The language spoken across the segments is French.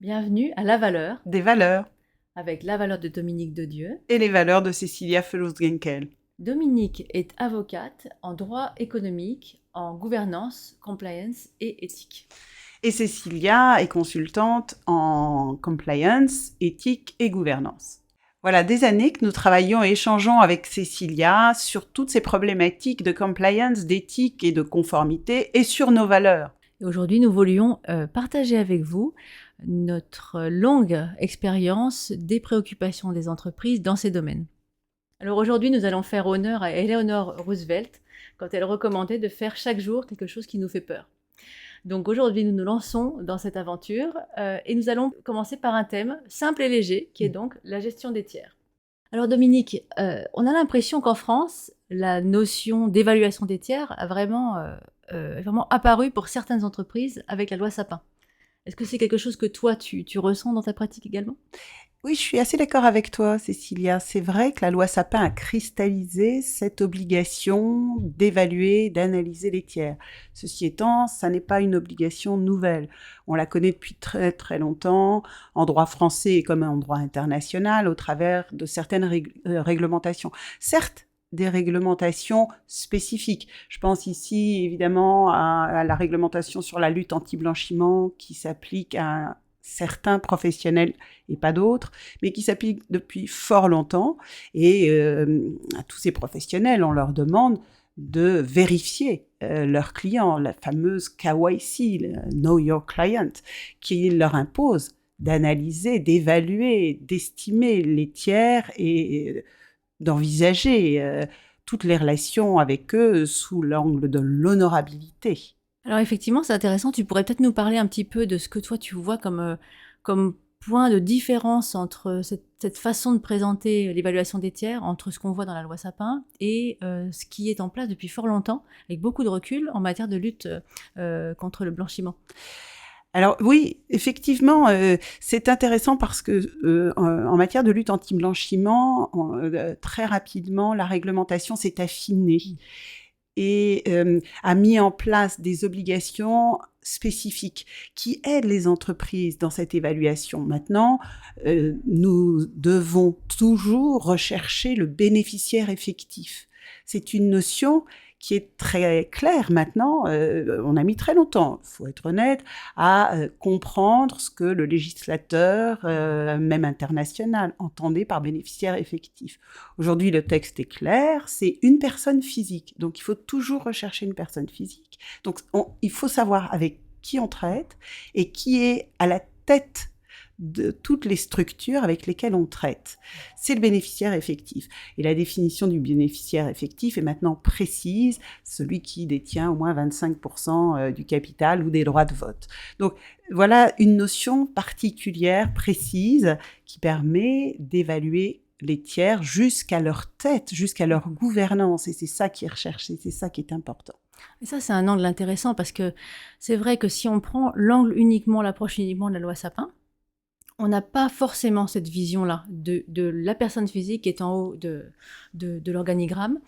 Bienvenue à La Valeur, Des valeurs avec La Valeur de Dominique Dedieu. et les valeurs de Cecilia Fellows-Genkel. Dominique est avocate en droit économique, en gouvernance, compliance et éthique. Et Cecilia est consultante en compliance, éthique et gouvernance. Voilà des années que nous travaillons et échangeons avec Cecilia sur toutes ces problématiques de compliance, d'éthique et de conformité et sur nos valeurs. Et aujourd'hui, nous voulions partager avec vous notre longue expérience des préoccupations des entreprises dans ces domaines. Alors aujourd'hui, nous allons faire honneur à Eleanor Roosevelt quand elle recommandait de faire chaque jour quelque chose qui nous fait peur. Donc aujourd'hui, nous nous lançons dans cette aventure et nous allons commencer par un thème simple et léger qui est donc la gestion des tiers. Alors Dominique, on a l'impression qu'en France, la notion d'évaluation des tiers a vraiment apparu pour certaines entreprises avec la loi Sapin. Est-ce que c'est quelque chose que toi, tu ressens dans ta pratique également ? Oui, je suis assez d'accord avec toi, Cecilia. C'est vrai que la loi Sapin a cristallisé cette obligation d'évaluer, d'analyser les tiers. Ceci étant, ça n'est pas une obligation nouvelle. On la connaît depuis très très longtemps, en droit français comme en droit international, au travers de certaines réglementations. Certes, des réglementations spécifiques. Je pense ici évidemment à la réglementation sur la lutte anti-blanchiment qui s'applique à certains professionnels et pas d'autres, mais qui s'applique depuis fort longtemps. Et à tous ces professionnels, on leur demande de vérifier leurs clients, la fameuse KYC, le Know Your Client, qui leur impose d'analyser, d'évaluer, d'estimer les tiers et d'envisager toutes les relations avec eux sous l'angle de l'honorabilité. Alors effectivement, c'est intéressant. Tu pourrais peut-être nous parler un petit peu de ce que toi tu vois comme point de différence entre cette façon de présenter l'évaluation des tiers, entre ce qu'on voit dans la loi Sapin et ce qui est en place depuis fort longtemps, avec beaucoup de recul en matière de lutte contre le blanchiment. Alors oui, effectivement, c'est intéressant parce que en matière de lutte anti-blanchiment, très rapidement, la réglementation s'est affinée et a mis en place des obligations spécifiques qui aident les entreprises dans cette évaluation. Maintenant, nous devons toujours rechercher le bénéficiaire effectif. C'est une notion qui est très claire maintenant. On a mis très longtemps, il faut être honnête, à comprendre ce que le législateur, même international, entendait par bénéficiaire effectif. Aujourd'hui, le texte est clair, c'est une personne physique. Donc, il faut toujours rechercher une personne physique. Donc, il faut savoir avec qui on traite et qui est à la tête de toutes les structures avec lesquelles on traite. C'est le bénéficiaire effectif. Et la définition du bénéficiaire effectif est maintenant précise, celui qui détient au moins 25% du capital ou des droits de vote. Donc voilà une notion particulière, précise, qui permet d'évaluer les tiers jusqu'à leur tête, jusqu'à leur gouvernance. Et c'est ça qui est recherché, c'est ça qui est important. Et ça, c'est un angle intéressant parce que c'est vrai que si on prend l'approche uniquement de la loi Sapin, on n'a pas forcément cette vision-là de la personne physique qui est en haut de l'organigramme.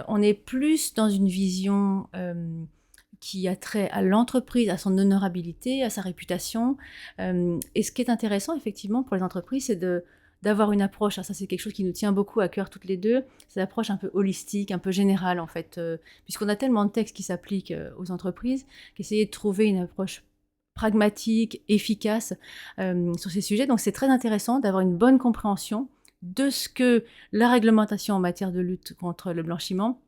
On est plus dans une vision qui a trait à l'entreprise, à son honorabilité, à sa réputation. Et ce qui est intéressant, effectivement, pour les entreprises, c'est d'avoir une approche, ça c'est quelque chose qui nous tient beaucoup à cœur toutes les deux, c'est l'approche un peu holistique, un peu générale en fait, puisqu'on a tellement de textes qui s'appliquent aux entreprises, qu'essayer de trouver une approche pragmatique, efficace sur ces sujets. Donc c'est très intéressant d'avoir une bonne compréhension de ce que la réglementation en matière de lutte contre le blanchiment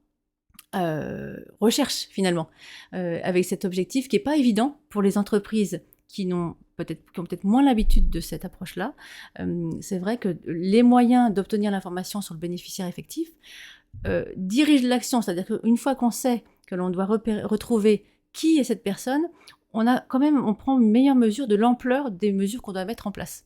recherche finalement, avec cet objectif qui n'est pas évident pour les entreprises qui ont peut-être moins l'habitude de cette approche-là. C'est vrai que les moyens d'obtenir l'information sur le bénéficiaire effectif dirigent l'action, c'est-à-dire qu'une fois qu'on sait que l'on doit retrouver qui est cette personne, on prend une meilleure mesure de l'ampleur des mesures qu'on doit mettre en place.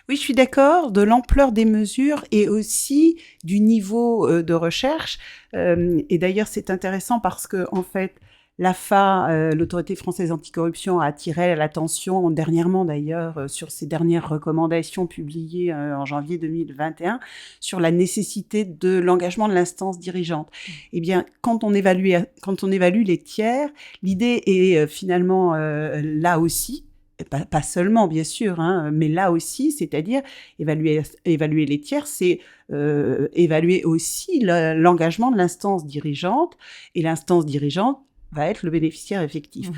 Oui, je suis d'accord, de l'ampleur des mesures et aussi du niveau de recherche. Et d'ailleurs, c'est intéressant parce que, en fait, l'AFA, l'Autorité française anticorruption, a attiré l'attention dernièrement d'ailleurs sur ses dernières recommandations publiées en janvier 2021 sur la nécessité de l'engagement de l'instance dirigeante. Eh bien, quand on évalue les tiers, l'idée est finalement là aussi Pas seulement, bien sûr, hein, mais là aussi, c'est-à-dire évaluer les tiers, c'est évaluer aussi l'engagement de l'instance dirigeante, et l'instance dirigeante va être le bénéficiaire effectif.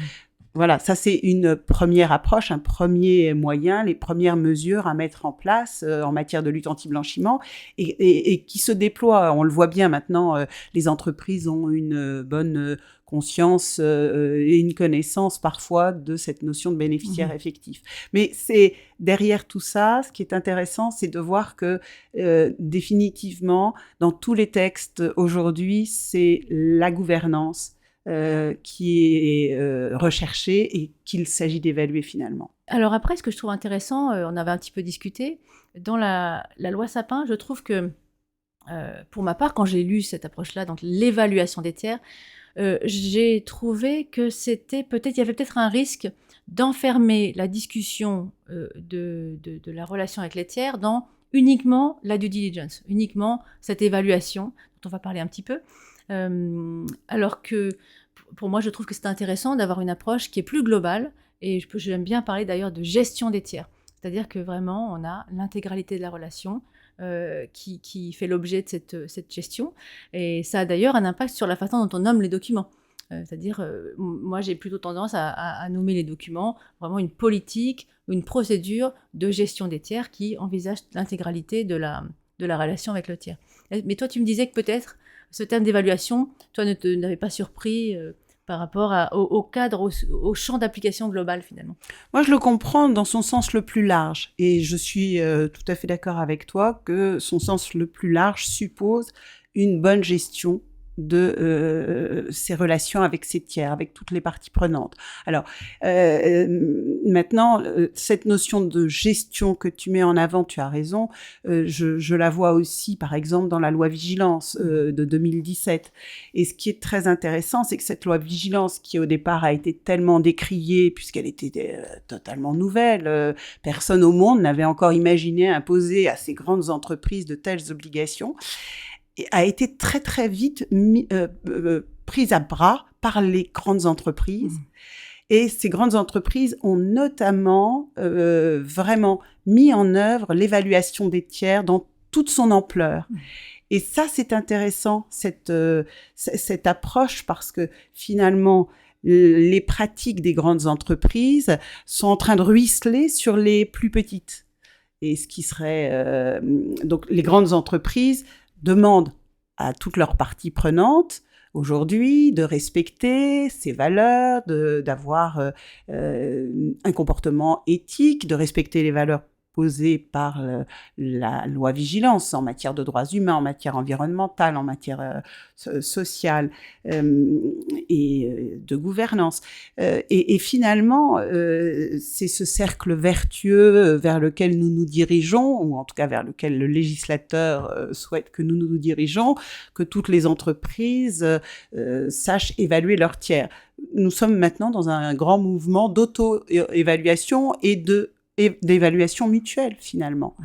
Voilà, ça c'est une première approche, un premier moyen, les premières mesures à mettre en place en matière de lutte anti-blanchiment et qui se déploient. On le voit bien maintenant, les entreprises ont une bonne conscience et une connaissance parfois de cette notion de bénéficiaire effectif. Mais c'est derrière tout ça, ce qui est intéressant, c'est de voir que définitivement, dans tous les textes aujourd'hui, c'est la gouvernance qui est recherché et qu'il s'agit d'évaluer finalement. Alors après, ce que je trouve intéressant, on avait un petit peu discuté, dans la loi Sapin, je trouve que, pour ma part, quand j'ai lu cette approche-là, donc l'évaluation des tiers, j'ai trouvé que il y avait peut-être un risque d'enfermer la discussion de la relation avec les tiers dans uniquement la due diligence, uniquement cette évaluation dont on va parler un petit peu. Alors que pour moi, je trouve que c'est intéressant d'avoir une approche qui est plus globale, et j'aime bien parler d'ailleurs de gestion des tiers. C'est-à-dire que vraiment, on a l'intégralité de la relation qui fait l'objet de cette gestion. Et ça a d'ailleurs un impact sur la façon dont on nomme les documents. C'est-à-dire, moi, j'ai plutôt tendance à nommer les documents vraiment une politique, une procédure de gestion des tiers qui envisage l'intégralité de la relation avec le tiers. Mais toi, tu me disais que peut-être ce terme d'évaluation, toi, n'avait pas surpris par rapport au cadre, au champ d'application global, finalement. Moi, je le comprends dans son sens le plus large. Et je suis tout à fait d'accord avec toi que son sens le plus large suppose une bonne gestion de ses relations avec ses tiers, avec toutes les parties prenantes. Alors, maintenant, cette notion de gestion que tu mets en avant, tu as raison, je la vois aussi, par exemple, dans la loi Vigilance de 2017. Et ce qui est très intéressant, c'est que cette loi Vigilance, qui au départ a été tellement décriée, puisqu'elle était totalement nouvelle, personne au monde n'avait encore imaginé imposer à ces grandes entreprises de telles obligations, a été très très vite prise à bras par les grandes entreprises. Et ces grandes entreprises ont notamment vraiment mis en œuvre l'évaluation des tiers dans toute son ampleur. Et ça, c'est intéressant, cette approche, parce que finalement, les pratiques des grandes entreprises sont en train de ruisseler sur les plus petites. Et ce qui serait... donc, les grandes entreprises demandent à toutes leurs parties prenantes aujourd'hui de respecter ces valeurs, d'avoir un comportement éthique, de respecter les valeurs posées par la loi Vigilance en matière de droits humains, en matière environnementale, en matière sociale et de gouvernance. Et finalement, c'est ce cercle vertueux vers lequel nous nous dirigeons, ou en tout cas vers lequel le législateur souhaite que nous nous dirigeons, que toutes les entreprises sachent évaluer leurs tiers. Nous sommes maintenant dans un grand mouvement d'auto-évaluation et d'évaluation mutuelle, finalement.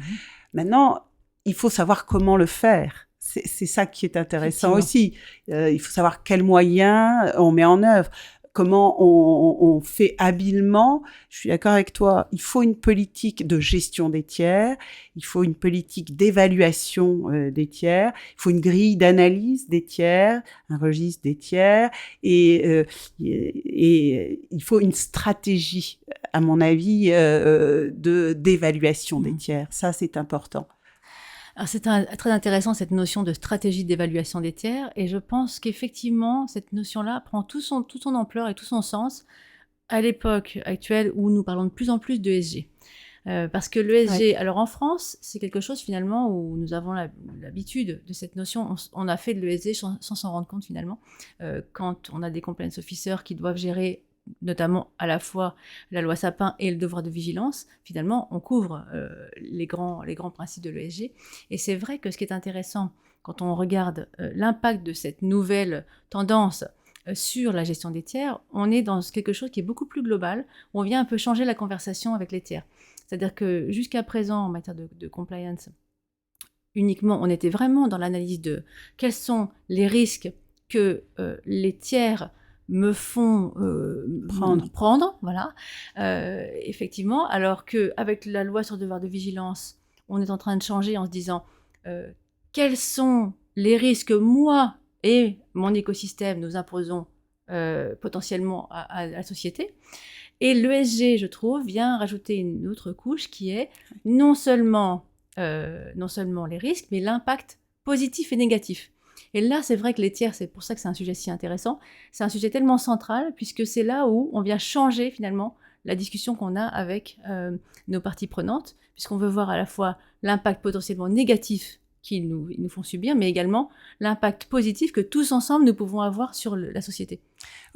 Maintenant, il faut savoir comment le faire. C'est ça qui est intéressant aussi. Il faut savoir quels moyens on met en œuvre, comment on fait habilement. Je suis d'accord avec toi, il faut une politique de gestion des tiers, il faut une politique d'évaluation des tiers, il faut une grille d'analyse des tiers, un registre des tiers, et il faut une stratégie, à mon avis, d'évaluation des tiers. Ça, c'est important. Alors c'est très intéressant, cette notion de stratégie d'évaluation des tiers, et je pense qu'effectivement, cette notion-là prend toute son ampleur et tout son sens à l'époque actuelle où nous parlons de plus en plus d'ESG. Parce que l'ESG, alors en France, c'est quelque chose finalement où nous avons l'habitude de cette notion, on a fait de l'ESG sans s'en rendre compte finalement, quand on a des compliance officers qui doivent gérer notamment à la fois la loi Sapin et le devoir de vigilance, finalement, on couvre les grands principes de l'ESG. Et c'est vrai que ce qui est intéressant, quand on regarde l'impact de cette nouvelle tendance sur la gestion des tiers, on est dans quelque chose qui est beaucoup plus global, où on vient un peu changer la conversation avec les tiers. C'est-à-dire que jusqu'à présent, en matière de compliance, uniquement, on était vraiment dans l'analyse de quels sont les risques que les tiers me font prendre, voilà, effectivement, alors qu'avec la loi sur le devoir de vigilance, on est en train de changer en se disant quels sont les risques que moi et mon écosystème nous imposons potentiellement à la société. Et l'ESG, je trouve, vient rajouter une autre couche qui est non seulement les risques, mais l'impact positif et négatif. Et là, c'est vrai que les tiers, c'est pour ça que c'est un sujet si intéressant, c'est un sujet tellement central, puisque c'est là où on vient changer finalement la discussion qu'on a avec nos parties prenantes, puisqu'on veut voir à la fois l'impact potentiellement négatif qu'ils nous font subir, mais également l'impact positif que tous ensemble nous pouvons avoir sur la société.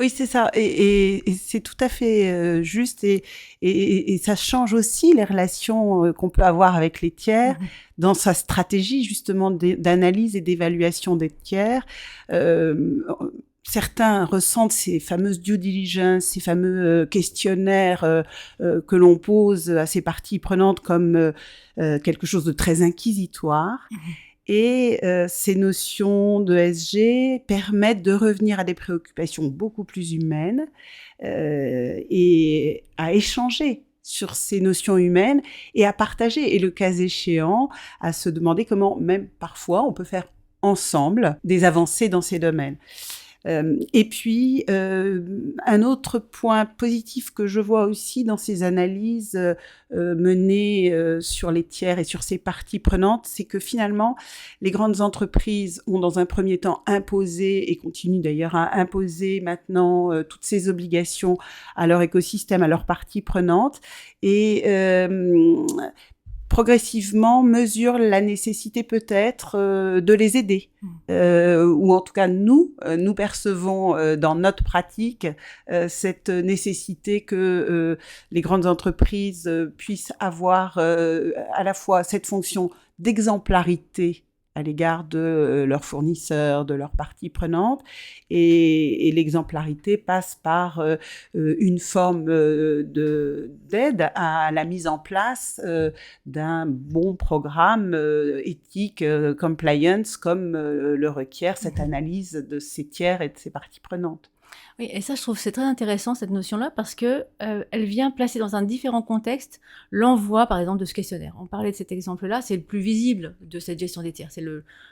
Oui, c'est ça, et c'est tout à fait juste, et ça change aussi les relations qu'on peut avoir avec les tiers dans sa stratégie justement d'analyse et d'évaluation des tiers. Certains ressentent ces fameuses due diligence, ces fameux questionnaires que l'on pose à ces parties prenantes comme quelque chose de très inquisitoire. Et ces notions de SG permettent de revenir à des préoccupations beaucoup plus humaines et à échanger sur ces notions humaines et à partager, et le cas échéant, à se demander comment, même parfois, on peut faire ensemble des avancées dans ces domaines. Et puis, un autre point positif que je vois aussi dans ces analyses menées sur les tiers et sur ces parties prenantes, c'est que finalement, les grandes entreprises ont dans un premier temps imposé, et continuent d'ailleurs à imposer maintenant toutes ces obligations à leur écosystème, à leurs parties prenantes, et progressivement mesure la nécessité peut-être de les aider. Ou en tout cas nous percevons dans notre pratique cette nécessité que les grandes entreprises puissent avoir à la fois cette fonction d'exemplarité à l'égard de leurs fournisseurs, de leurs parties prenantes, et l'exemplarité passe par une forme d'aide à la mise en place d'un bon programme éthique, compliance, comme le requiert cette analyse de ces tiers et de ces parties prenantes. Oui, et ça, je trouve c'est très intéressant, cette notion-là, parce que elle vient placer dans un différent contexte l'envoi, par exemple, de ce questionnaire. On parlait de cet exemple-là, c'est le plus visible de cette gestion des tiers.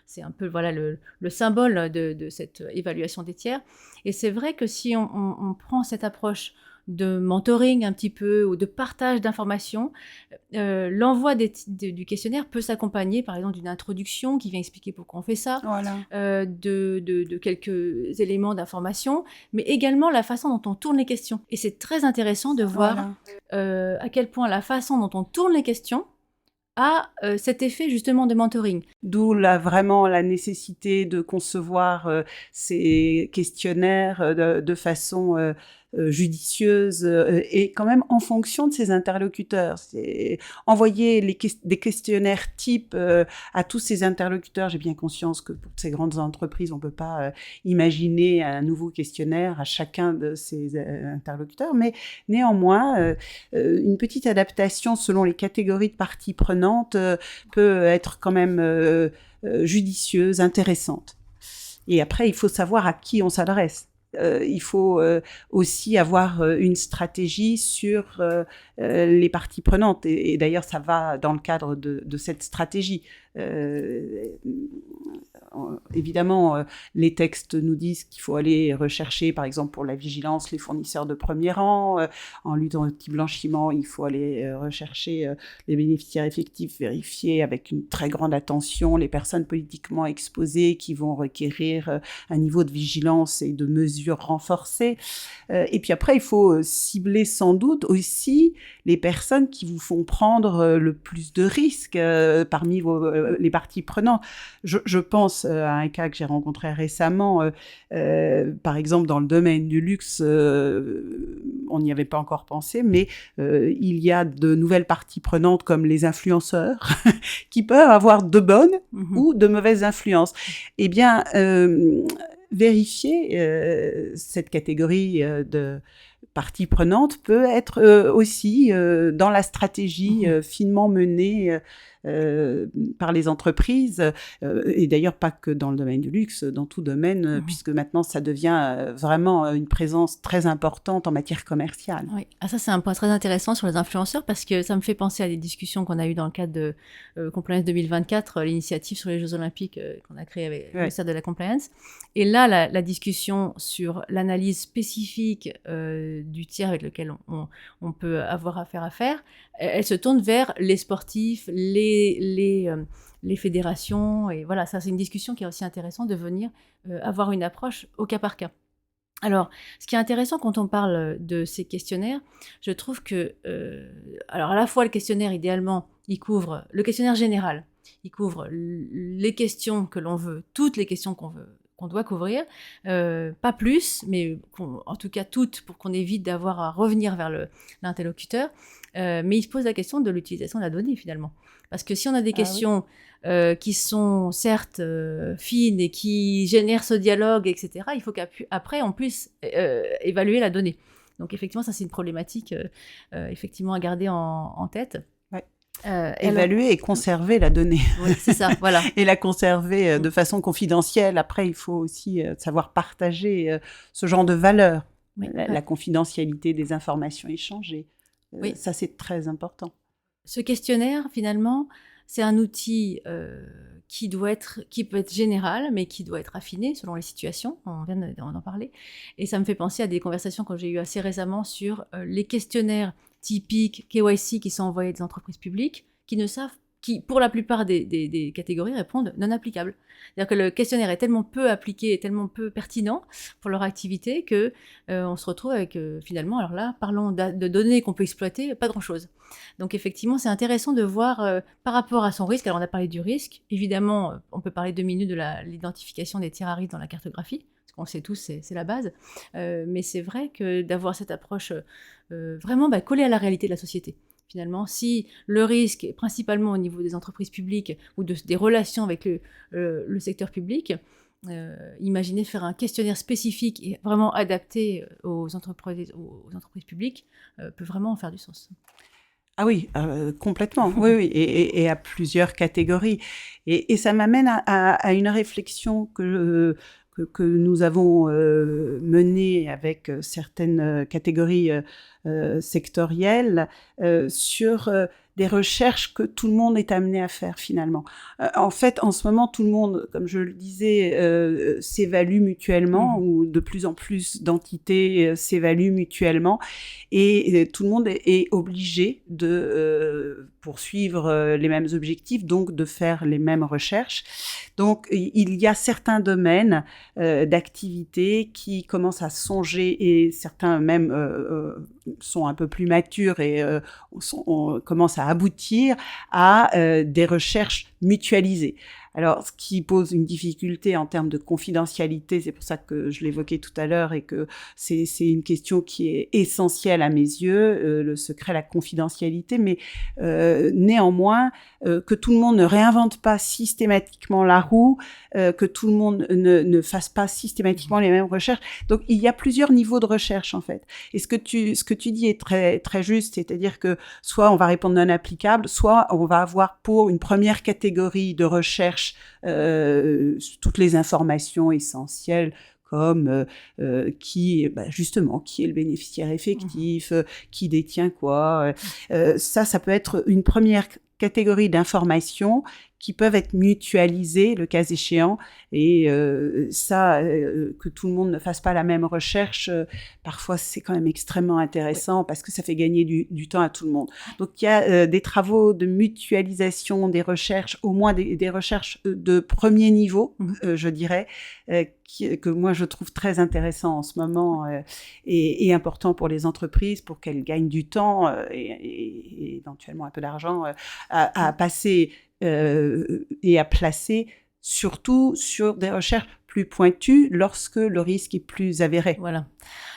C'est un peu voilà, le symbole de cette évaluation des tiers. Et c'est vrai que si on prend cette approche de mentoring un petit peu, ou de partage d'informations, l'envoi du questionnaire peut s'accompagner par exemple d'une introduction qui vient expliquer pourquoi on fait ça, voilà. de quelques éléments d'information, mais également la façon dont on tourne les questions. Et c'est très intéressant de voir à quel point la façon dont on tourne les questions a cet effet justement de mentoring. D'où vraiment la nécessité de concevoir ces questionnaires de façon judicieuse et quand même en fonction de ses interlocuteurs. C'est envoyer des questionnaires type à tous ces interlocuteurs. J'ai bien conscience que pour ces grandes entreprises, on peut pas imaginer un nouveau questionnaire à chacun de ces interlocuteurs, mais néanmoins, une petite adaptation selon les catégories de parties prenantes peut être quand même judicieuse, intéressante. Et après, il faut savoir à qui on s'adresse. Il faut aussi avoir une stratégie sur les parties prenantes. Et d'ailleurs, ça va dans le cadre de cette stratégie. Évidemment, les textes nous disent qu'il faut aller rechercher, par exemple, pour la vigilance, les fournisseurs de premier rang. En lutte anti-blanchiment, il faut aller rechercher les bénéficiaires effectifs, vérifier avec une très grande attention les personnes politiquement exposées qui vont requérir un niveau de vigilance et de mesures renforcées. Et puis après, il faut cibler sans doute aussi les personnes qui vous font prendre le plus de risques parmi les parties prenantes. Je pense à un cas que j'ai rencontré récemment, par exemple dans le domaine du luxe, on n'y avait pas encore pensé, mais il y a de nouvelles parties prenantes comme les influenceurs qui peuvent avoir de bonnes ou de mauvaises influences. Eh bien, vérifier cette catégorie de partie prenante peut être aussi dans la stratégie finement menée par les entreprises, et d'ailleurs pas que dans le domaine du luxe, dans tout domaine, puisque maintenant ça devient vraiment une présence très importante en matière commerciale. Oui, ça c'est un point très intéressant sur les influenceurs parce que ça me fait penser à des discussions qu'on a eues dans le cadre de Compliance 2024, l'initiative sur les Jeux Olympiques qu'on a créée avec le ministère de la Compliance. Et là, la discussion sur l'analyse spécifique du tiers avec lequel on peut avoir affaire à faire, elle se tourne vers les sportifs, les fédérations. Et voilà, ça c'est une discussion qui est aussi intéressante de venir avoir une approche au cas par cas. Alors, ce qui est intéressant quand on parle de ces questionnaires, je trouve que, alors à la fois le questionnaire, idéalement, il couvre le questionnaire général, il couvre les questions que l'on veut, toutes les questions qu'on doit couvrir, pas plus, mais en tout cas toutes, pour qu'on évite d'avoir à revenir vers l'interlocuteur. Mais il se pose la question de l'utilisation de la donnée, finalement. Parce que si on a des questions qui sont certes fines et qui génèrent ce dialogue, etc., il faut qu'après, on puisse évaluer la donnée. Donc, effectivement, ça, c'est une problématique effectivement à garder en tête. Évaluer et conserver la donnée. Oui, c'est ça, voilà. Et la conserver de façon confidentielle. Après, il faut aussi savoir partager ce genre de valeurs. Oui, la confidentialité des informations échangées. Ça, c'est très important. Ce questionnaire, finalement, c'est un outil qui peut être général, mais qui doit être affiné selon les situations. On vient d'en parler. Et ça me fait penser à des conversations que j'ai eues assez récemment sur les questionnaires typiques KYC qui sont envoyés des entreprises publiques, qui, pour la plupart des catégories, répondent non applicables. C'est-à-dire que le questionnaire est tellement peu appliqué et tellement peu pertinent pour leur activité que on se retrouve avec, finalement, alors là, parlons de données qu'on peut exploiter, pas grand-chose. Donc effectivement, c'est intéressant de voir par rapport à son risque. Alors on a parlé du risque. Évidemment, on peut parler 2 minutes de l'identification des tiers à risque dans la cartographie. On le sait tous, c'est la base. Mais c'est vrai que d'avoir cette approche vraiment collée à la réalité de la société. Finalement, si le risque est principalement au niveau des entreprises publiques ou des relations avec le secteur public, imaginez faire un questionnaire spécifique et vraiment adapté aux entreprises publiques peut vraiment en faire du sens. Ah oui, complètement, oui, et à plusieurs catégories. Et ça m'amène à une réflexion que nous avons menée avec certaines catégories sectorielles sur des recherches que tout le monde est amené à faire finalement. En fait, en ce moment, tout le monde, comme je le disais, s'évalue mutuellement, ou de plus en plus d'entités s'évaluent mutuellement, et tout le monde est obligé de poursuivre les mêmes objectifs, donc de faire les mêmes recherches. Donc, il y a certains domaines d'activité qui commencent à songer, et certains même sont un peu plus matures et on commence à aboutir à des recherches mutualisées. Alors, ce qui pose une difficulté en termes de confidentialité, c'est pour ça que je l'évoquais tout à l'heure, et que c'est une question qui est essentielle à mes yeux, le secret, la confidentialité, mais néanmoins, que tout le monde ne réinvente pas systématiquement la roue, que tout le monde ne fasse pas systématiquement les mêmes recherches. Donc, il y a plusieurs niveaux de recherche, en fait. Et ce que tu dis est très, très juste, c'est-à-dire que soit on va répondre non applicable, soit on va avoir pour une première catégorie de recherche toutes les informations essentielles, comme qui est le bénéficiaire effectif, qui détient quoi. Ça peut être une première catégorie d'informations qui peuvent être mutualisées le cas échéant, et que tout le monde ne fasse pas la même recherche, parfois c'est quand même extrêmement intéressant parce que ça fait gagner du temps à tout le monde. Donc il y a des travaux de mutualisation des recherches, au moins des recherches de premier niveau, je dirais, que moi je trouve très intéressant en ce moment, et important pour les entreprises pour qu'elles gagnent du temps et éventuellement un peu d'argent à passer et à placer, surtout sur des recherches plus pointues lorsque le risque est plus avéré. Voilà.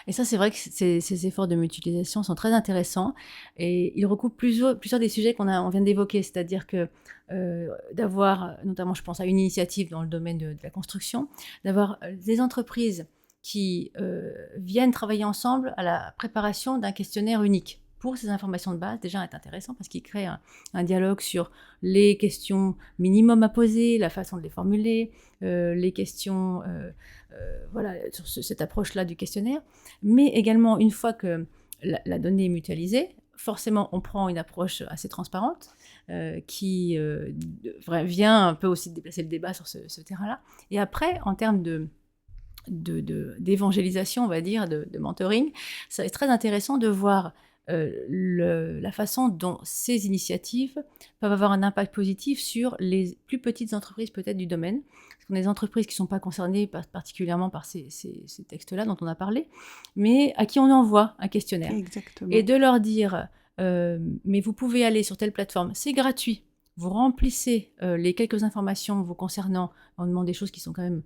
Et ça, c'est vrai que ces efforts de mutualisation sont très intéressants, et ils recoupent plusieurs des sujets on vient d'évoquer, c'est-à-dire que d'avoir, notamment je pense à une initiative dans le domaine de la construction, d'avoir des entreprises qui viennent travailler ensemble à la préparation d'un questionnaire unique. pour ces informations de base, déjà est intéressant parce qu'il crée un dialogue sur les questions minimum à poser, la façon de les formuler, les questions, voilà, sur cette approche-là du questionnaire. Mais également, une fois que la donnée est mutualisée, forcément, on prend une approche assez transparente qui vient un peu aussi déplacer le débat sur ce terrain-là. Et après, en termes d'évangélisation, on va dire, de mentoring, ça est très intéressant de voir la façon dont ces initiatives peuvent avoir un impact positif sur les plus petites entreprises peut-être du domaine. Parce qu'on a des entreprises qui ne sont pas concernées particulièrement par ces textes-là dont on a parlé, mais à qui on envoie un questionnaire. Exactement. Et de leur dire, mais vous pouvez aller sur telle plateforme, c'est gratuit. Vous remplissez les quelques informations vous concernant, on demande des choses qui sont quand même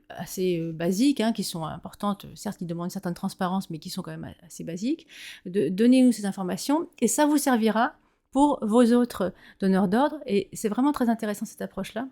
assez basiques, qui sont importantes, certes qui demandent une certaine transparence, mais qui sont quand même assez basiques. Donnez-nous ces informations et ça vous servira pour vos autres donneurs d'ordre. Et c'est vraiment très intéressant cette approche-là.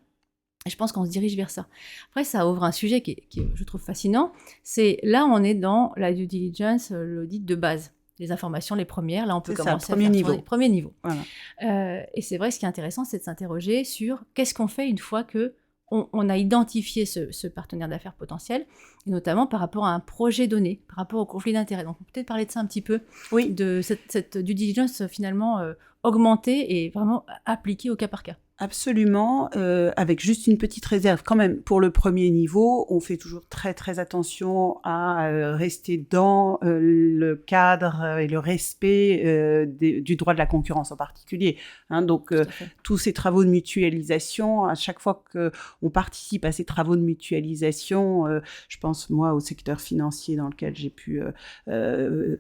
Et je pense qu'on se dirige vers ça. Après, ça ouvre un sujet qui je trouve fascinant. C'est là, on est dans la due diligence, l'audit de base. Les informations, les premières, là on peut commencer à faire les premiers niveaux. Voilà. Et c'est vrai, ce qui est intéressant, c'est de s'interroger sur qu'est-ce qu'on fait une fois que on a identifié ce partenaire d'affaires potentiel, et notamment par rapport à un projet donné, par rapport au conflit d'intérêts. Donc on peut peut-être parler de ça un petit peu, de cette due diligence finalement augmentée et vraiment appliquée au cas par cas. Absolument, avec juste une petite réserve quand même. Pour le premier niveau, on fait toujours très très attention à rester dans le cadre et le respect du droit de la concurrence en particulier. Donc tous ces travaux de mutualisation, à chaque fois qu'on participe à ces travaux de mutualisation, je pense moi au secteur financier dans lequel j'ai pu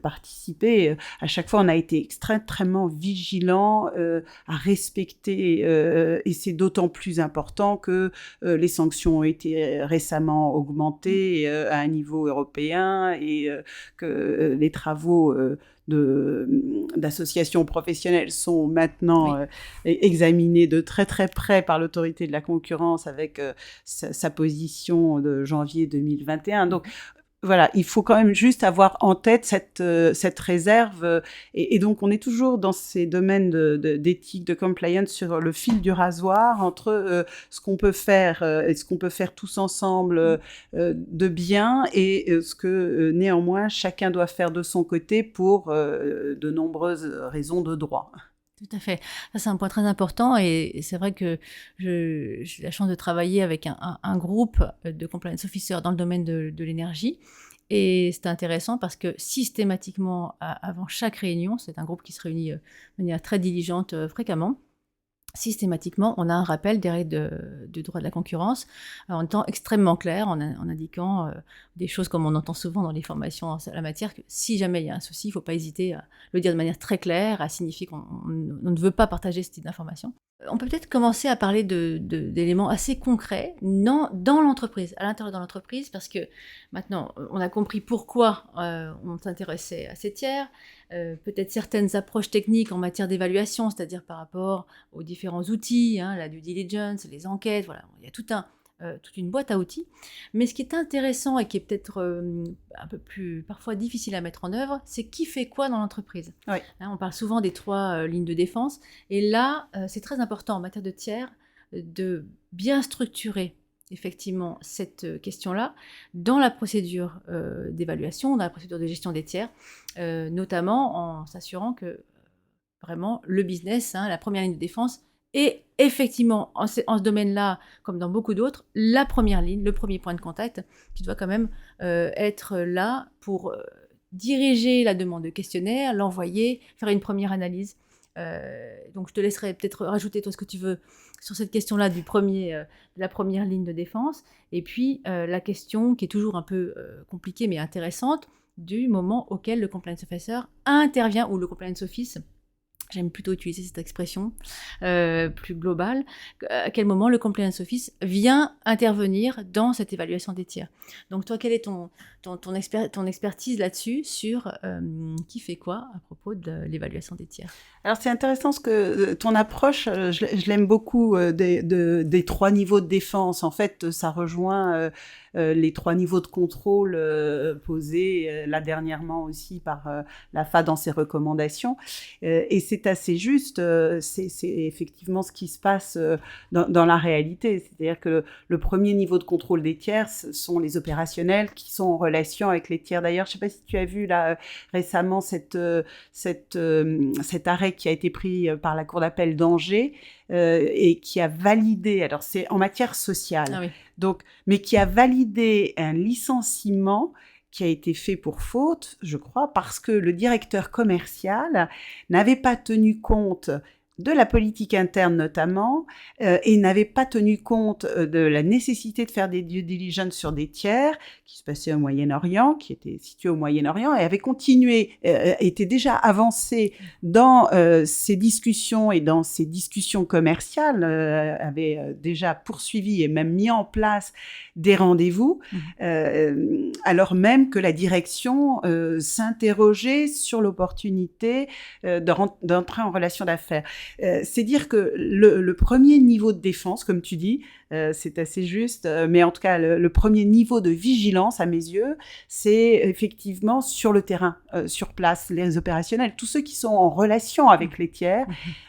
participer, à chaque fois on a été extrêmement vigilant à respecter et c'est d'autant plus important que les sanctions ont été récemment augmentées à un niveau européen et que les travaux d'associations professionnelles sont maintenant examinés de très très près par l'autorité de la concurrence avec sa position de janvier 2021. Donc voilà, il faut quand même juste avoir en tête cette réserve. Et donc, on est toujours dans ces domaines d'éthique, de compliance, sur le fil du rasoir entre ce qu'on peut faire et ce qu'on peut faire tous ensemble de bien et ce que néanmoins chacun doit faire de son côté pour de nombreuses raisons de droit. Tout à fait. Ça, c'est un point très important et c'est vrai que j'ai la chance de travailler avec un groupe de compliance officers dans le domaine de l'énergie. Et c'est intéressant parce que systématiquement, avant chaque réunion, c'est un groupe qui se réunit de manière très diligente fréquemment, systématiquement, on a un rappel des règles du droit de la concurrence en étant extrêmement clair, en indiquant des choses comme on entend souvent dans les formations en la matière, que si jamais il y a un souci, il ne faut pas hésiter à le dire de manière très claire, à signifier qu'on ne veut pas partager ce type d'informations. On peut peut-être commencer à parler d'éléments assez concrets dans l'entreprise, à l'intérieur de l'entreprise, parce que maintenant, on a compris pourquoi on s'intéressait à ces tiers, peut-être certaines approches techniques en matière d'évaluation, c'est-à-dire par rapport aux différents outils, la due diligence, les enquêtes, voilà, il y a toute une boîte à outils. Mais ce qui est intéressant et qui est peut-être un peu plus parfois difficile à mettre en œuvre, c'est qui fait quoi dans l'entreprise. Oui. On parle souvent des 3 lignes de défense, et là, c'est très important en matière de tiers de bien structurer effectivement cette question-là dans la procédure d'évaluation, dans la procédure de gestion des tiers, notamment en s'assurant que vraiment le business, la première ligne de défense, est effectivement en ce domaine-là, comme dans beaucoup d'autres, la première ligne, le premier point de contact, qui doit quand même être là pour diriger la demande de questionnaire, l'envoyer, faire une première analyse. Donc je te laisserai peut-être rajouter toi ce que tu veux sur cette question-là de la première ligne de défense, et puis la question qui est toujours un peu compliquée mais intéressante, du moment auquel le compliance officer intervient, ou le compliance office j'aime plutôt utiliser cette expression plus globale, à quel moment le compliance office vient intervenir dans cette évaluation des tiers. Donc toi, quelle est ton expertise là-dessus sur qui fait quoi à propos de l'évaluation des tiers? Alors c'est intéressant ton approche, je l'aime beaucoup des 3 niveaux de défense. En fait, ça rejoint les 3 niveaux de contrôle posés là dernièrement aussi par l'AFA dans ses recommandations. Et c'est assez juste, c'est effectivement ce qui se passe dans la réalité. C'est-à-dire que le premier niveau de contrôle des tiers, ce sont les opérationnels qui sont en relation avec les tiers. D'ailleurs, je ne sais pas si tu as vu là récemment cet arrêt qui a été pris par la Cour d'appel d'Angers et qui a validé, alors c'est en matière sociale, Ah oui. donc, mais qui a validé un licenciement qui a été fait pour faute, je crois, parce que le directeur commercial n'avait pas tenu compte de la politique interne notamment, et n'avait pas tenu compte de la nécessité de faire des due diligence sur des tiers qui se passaient au Moyen-Orient, qui étaient situés au Moyen-Orient, et avait continué, était déjà avancé dans ces discussions et dans ces discussions commerciales, avait déjà poursuivi et même mis en place des rendez-vous, alors même que la direction s'interrogeait sur l'opportunité d'entrer en relation d'affaires. C'est dire que le premier niveau de défense, comme tu dis, c'est assez juste, mais en tout cas, le premier niveau de vigilance, à mes yeux, c'est effectivement sur le terrain, sur place, les opérationnels, tous ceux qui sont en relation avec les tiers.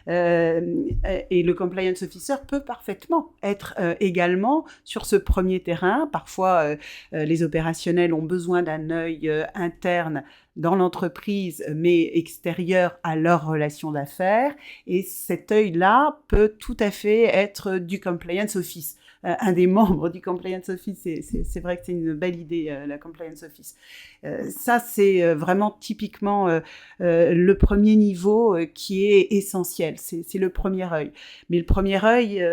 Et le compliance officer peut parfaitement être également sur ce premier terrain. Parfois, les opérationnels ont besoin d'un œil interne dans l'entreprise, mais extérieur à leur relation d'affaires. Et cet œil-là peut tout à fait être du compliance office. Un des membres du compliance office, c'est vrai que c'est une belle idée, la compliance office. Ça, c'est vraiment typiquement le premier niveau qui est essentiel. C'est le premier œil. Mais le premier œil,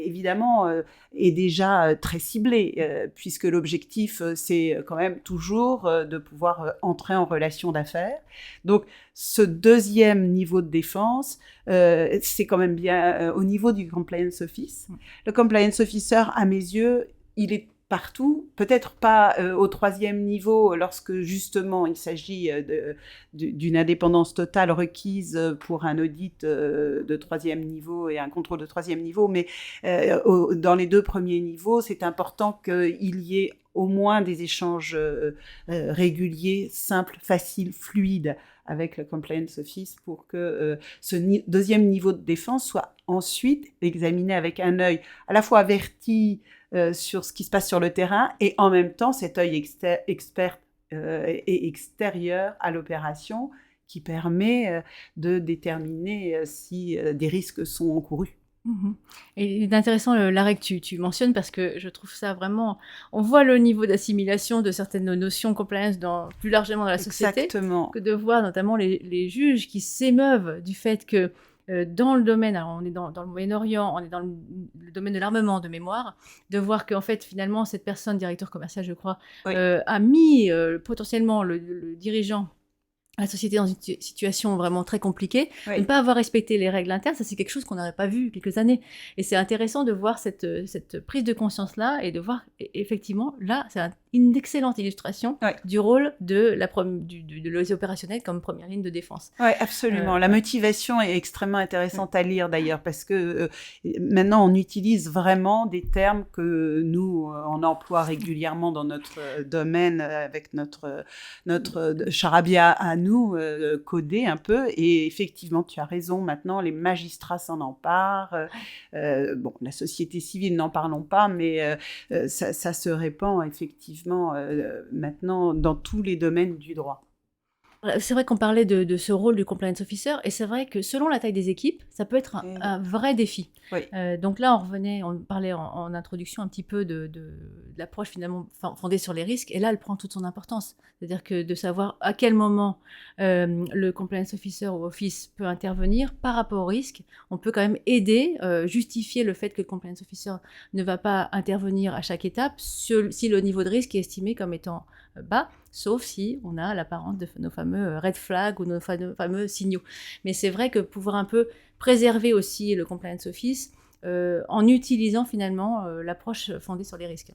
évidemment, est déjà très ciblé, puisque l'objectif, c'est quand même toujours de pouvoir entrer en relation d'affaires. Donc, ce deuxième niveau de défense, c'est quand même bien au niveau du compliance office. Le compliance officer, à mes yeux, il est partout, peut-être pas au 3e niveau lorsque justement il s'agit d'une indépendance totale requise pour un audit de 3e niveau et un contrôle de 3e niveau, mais dans les 2 premiers niveaux, c'est important qu'il y ait au moins des échanges réguliers, simples, faciles, fluides avec le compliance office pour que ce deuxième niveau de défense soit ensuite examiné avec un œil à la fois averti sur ce qui se passe sur le terrain et en même temps cet œil expert et extérieur à l'opération qui permet de déterminer si des risques sont encourus. Et c'est intéressant l'arrêt que tu mentionnes parce que je trouve ça vraiment... On voit le niveau d'assimilation de certaines notions compliance plus largement dans la société. Exactement. Que de voir notamment les juges qui s'émeuvent du fait que dans le domaine, alors on est dans le Moyen-Orient, on est dans le domaine de l'armement de mémoire, de voir qu'en fait finalement cette personne, directeur commercial je crois, oui. A mis potentiellement le dirigeant, la société dans une situation vraiment très compliquée, Oui. de ne pas avoir respecté les règles internes, ça c'est quelque chose qu'on n'aurait pas vu quelques années. Et c'est intéressant de voir cette prise de conscience-là et de voir effectivement, là, c'est une excellente illustration du rôle de l'OS opérationnel comme première ligne de défense. Oui, absolument. La motivation est extrêmement intéressante à lire d'ailleurs parce que maintenant on utilise vraiment des termes que nous, on emploie régulièrement dans notre domaine avec notre charabia à nous, codé un peu. Et effectivement, tu as raison, maintenant les magistrats s'en emparent. Bon, la société civile, n'en parlons pas, mais ça se répand effectivement maintenant dans tous les domaines du droit. C'est vrai qu'on parlait de ce rôle du compliance officer, et c'est vrai que selon la taille des équipes, ça peut être un vrai défi. Oui. Donc là, on parlait en introduction un petit peu de l'approche finalement fondée sur les risques, et là, elle prend toute son importance. C'est-à-dire que de savoir à quel moment le compliance officer ou office peut intervenir par rapport au risque, on peut quand même aider, justifier le fait que le compliance officer ne va pas intervenir à chaque étape si le niveau de risque est estimé comme étant bas, sauf si on a l'apparence de nos fameux red flags ou nos fameux signaux. Mais c'est vrai que pouvoir un peu préserver aussi le compliance office en utilisant finalement l'approche fondée sur les risques.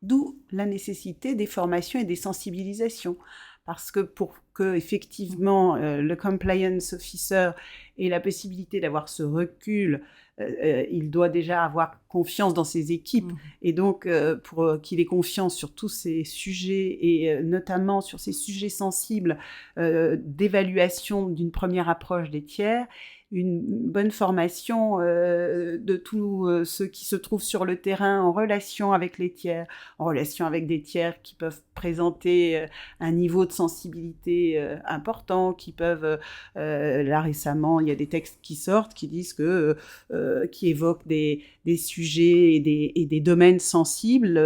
D'où la nécessité des formations et des sensibilisations. Parce que pour que effectivement le compliance officer ait la possibilité d'avoir ce recul, il doit déjà avoir confiance dans ses équipes. Et donc, pour qu'il ait confiance sur tous ces sujets, et notamment sur ces sujets sensibles d'évaluation d'une première approche des tiers, une bonne formation de tous ceux qui se trouvent sur le terrain en relation avec les tiers, en relation avec des tiers qui peuvent présenter un niveau de sensibilité important, qui peuvent, là récemment, il y a des textes qui sortent qui disent qui évoquent des sujets et des domaines sensibles.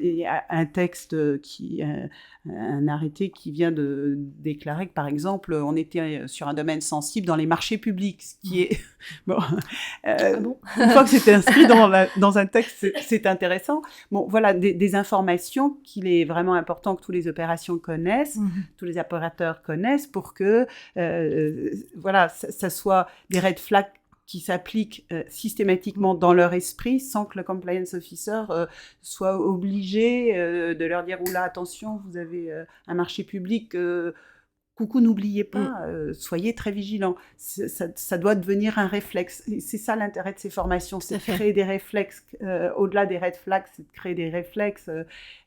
Et un texte un arrêté qui vient de déclarer que, par exemple, on était sur un domaine sensible dans les marchés publics, ce qui est... bon, une fois que c'est inscrit dans un texte, c'est intéressant. Bon, voilà, des informations qu'il est vraiment important que tous les opérations connaissent, tous les opérateurs connaissent, pour que, voilà, ça soit des red flags qui s'appliquent systématiquement dans leur esprit, sans que le compliance officer soit obligé de leur dire « Oula, attention, vous avez un marché public, coucou, n'oubliez pas, soyez très vigilants ». Ça doit devenir un réflexe. Et c'est ça l'intérêt de ces formations, c'est de créer des réflexes. Au-delà des red flags, c'est de créer des réflexes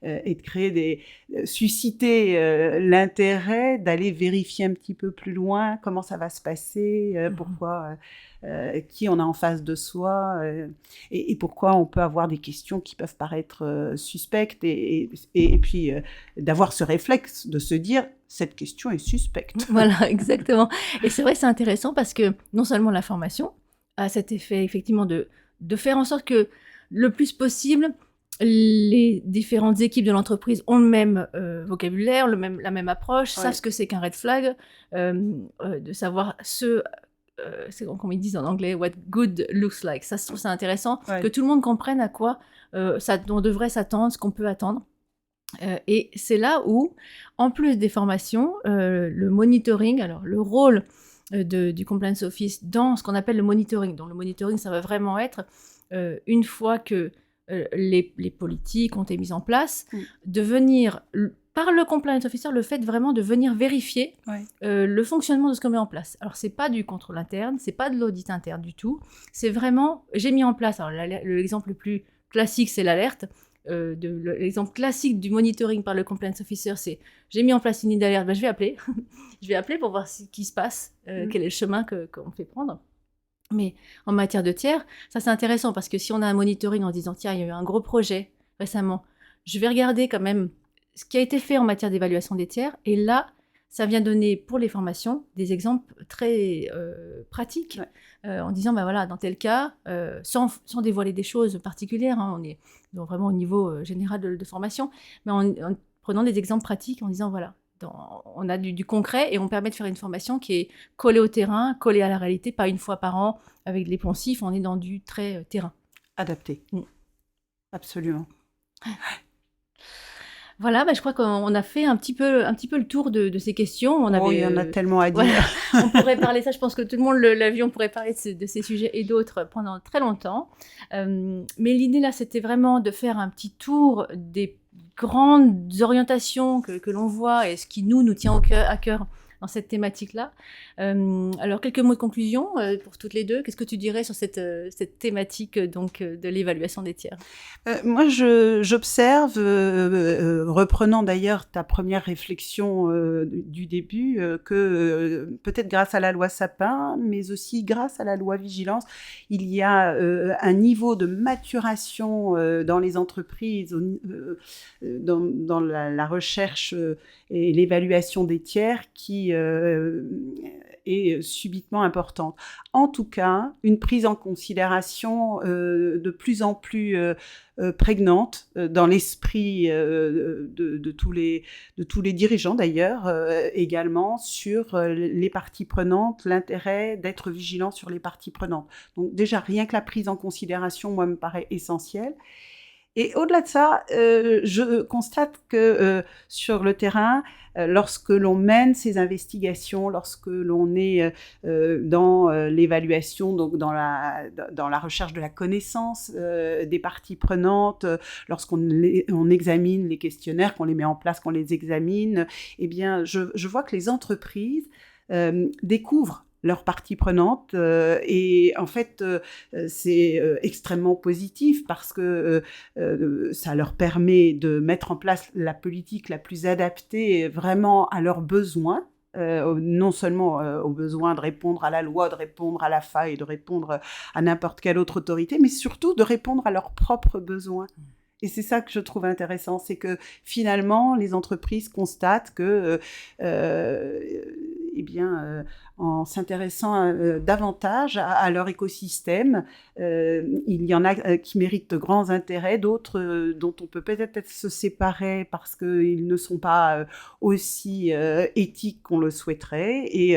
et de créer susciter l'intérêt d'aller vérifier un petit peu plus loin comment ça va se passer, pourquoi... qui on a en face de soi et pourquoi on peut avoir des questions qui peuvent paraître suspectes et puis d'avoir ce réflexe de se dire cette question est suspecte. Voilà, exactement. Et c'est vrai, c'est intéressant parce que non seulement la formation a cet effet effectivement de faire en sorte que le plus possible les différentes équipes de l'entreprise ont le même vocabulaire, la même approche, savent ce que c'est qu'un red flag, de savoir c'est comme ils disent en anglais, what good looks like. Ça, je trouve ça intéressant, que tout le monde comprenne à quoi on devrait s'attendre, ce qu'on peut attendre. Et c'est là où, en plus des formations, le monitoring, alors le rôle du compliance office dans ce qu'on appelle le monitoring. Donc le monitoring, ça va vraiment être, une fois que les politiques ont été mises en place, de venir... par le compliance officer, le fait vraiment de venir vérifier le fonctionnement de ce qu'on met en place. Alors, c'est pas du contrôle interne, c'est pas de l'audit interne du tout. C'est vraiment, j'ai mis en place, alors l'exemple le plus classique, c'est l'alerte. L'exemple classique du monitoring par le compliance officer, c'est j'ai mis en place une ligne d'alerte, je vais appeler. Je vais appeler pour voir ce qui se passe, quel est le chemin qu'on fait prendre. Mais en matière de tiers, ça c'est intéressant parce que si on a un monitoring en disant tiens, il y a eu un gros projet récemment, je vais regarder quand même ce qui a été fait en matière d'évaluation des tiers, et là, ça vient donner pour les formations des exemples très pratiques, en disant, ben voilà, dans tel cas, sans dévoiler des choses particulières, on est donc vraiment au niveau général de formation, mais en prenant des exemples pratiques, en disant, voilà, on a du concret et on permet de faire une formation qui est collée au terrain, collée à la réalité, pas une fois par an avec les poncifs, on est dans du très terrain. Adapté. Absolument. Voilà, je crois qu'on a fait un petit peu le tour de ces questions. Il y en a tellement à dire. Voilà, on pourrait parler, ça je pense que tout le monde l'a vu, on pourrait parler de ces sujets et d'autres pendant très longtemps. Mais l'idée là, c'était vraiment de faire un petit tour des grandes orientations que l'on voit et ce qui nous tient à cœur dans cette thématique-là. Alors, quelques mots de conclusion pour toutes les deux. Qu'est-ce que tu dirais sur cette thématique donc, de l'évaluation des tiers ? Moi, j'observe, reprenant d'ailleurs ta première réflexion du début, que peut-être grâce à la loi Sapin, mais aussi grâce à la loi Vigilance, il y a un niveau de maturation dans les entreprises, dans la recherche et l'évaluation des tiers qui est subitement importante. En tout cas, une prise en considération de plus en plus prégnante dans l'esprit de tous les dirigeants d'ailleurs, également sur les parties prenantes, l'intérêt d'être vigilant sur les parties prenantes. Donc déjà, rien que la prise en considération, moi, me paraît essentielle. Et au-delà de ça, je constate que sur le terrain, lorsque l'on mène ces investigations, lorsque l'on est dans l'évaluation, donc dans la recherche de la connaissance des parties prenantes, on examine les questionnaires, qu'on les met en place, qu'on les examine, eh bien, je vois que les entreprises découvrent leurs parties prenantes et en fait c'est extrêmement positif parce que ça leur permet de mettre en place la politique la plus adaptée vraiment à leurs besoins. Non seulement aux besoins de répondre à la loi, de répondre à la faille, de répondre à n'importe quelle autre autorité, mais surtout de répondre à leurs propres besoins. Et c'est ça que je trouve intéressant, c'est que finalement, les entreprises constatent que, eh bien, en s'intéressant davantage à leur écosystème, il y en a qui méritent de grands intérêts, d'autres dont on peut peut-être se séparer parce qu'ils ne sont pas aussi éthiques qu'on le souhaiterait. Et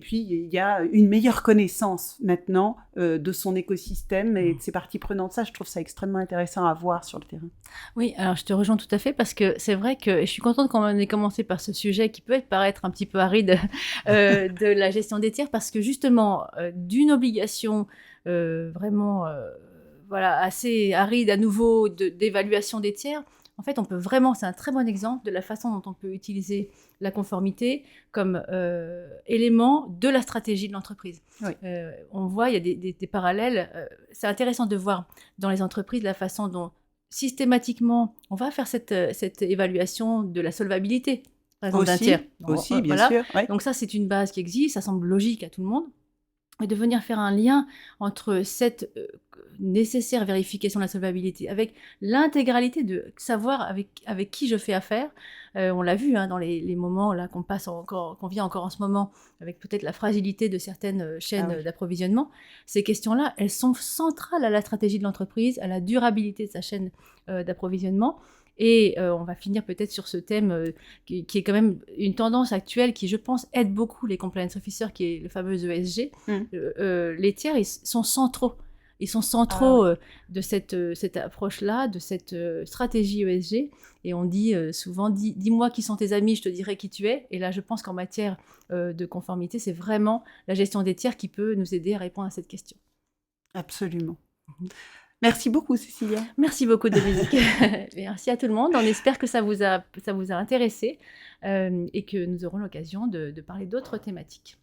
puis, il y a une meilleure connaissance maintenant de son écosystème et de ses parties prenantes. Ça, je trouve ça extrêmement intéressant à voir sur le terrain. Oui, alors je te rejoins tout à fait parce que c'est vrai que je suis contente qu'on ait commencé par ce sujet qui peut paraître un petit peu aride de la gestion des tiers parce que justement, d'une obligation vraiment voilà, assez aride à nouveau d'évaluation des tiers, en fait, on peut vraiment, c'est un très bon exemple de la façon dont on peut utiliser la conformité comme élément de la stratégie de l'entreprise. Oui. On voit, il y a des parallèles. C'est intéressant de voir dans les entreprises la façon dont systématiquement, on va faire cette évaluation de la solvabilité, par exemple, d'un tiers. Aussi, bien voilà. sûr. Ouais. Donc ça, c'est une base qui existe, ça semble logique à tout le monde. Et de venir faire un lien entre cette nécessaire vérification de la solvabilité avec l'intégralité de savoir avec qui je fais affaire. On l'a vu dans les moments là qu'on vit encore en ce moment, avec peut-être la fragilité de certaines chaînes d'approvisionnement. Ces questions-là, elles sont centrales à la stratégie de l'entreprise, à la durabilité de sa chaîne d'approvisionnement. Et on va finir peut-être sur ce thème qui est quand même une tendance actuelle qui, je pense, aide beaucoup les compliance officers, qui est le fameux ESG. Les tiers, ils sont centraux. Ils sont centraux de cette approche-là, de cette stratégie ESG. Et on dit souvent, dis-moi qui sont tes amis, je te dirai qui tu es. Et là, je pense qu'en matière de conformité, c'est vraiment la gestion des tiers qui peut nous aider à répondre à cette question. Absolument. Merci beaucoup, Cécilia. Merci beaucoup, Dominique. Merci à tout le monde. On espère que ça vous a intéressé et que nous aurons l'occasion de parler d'autres thématiques.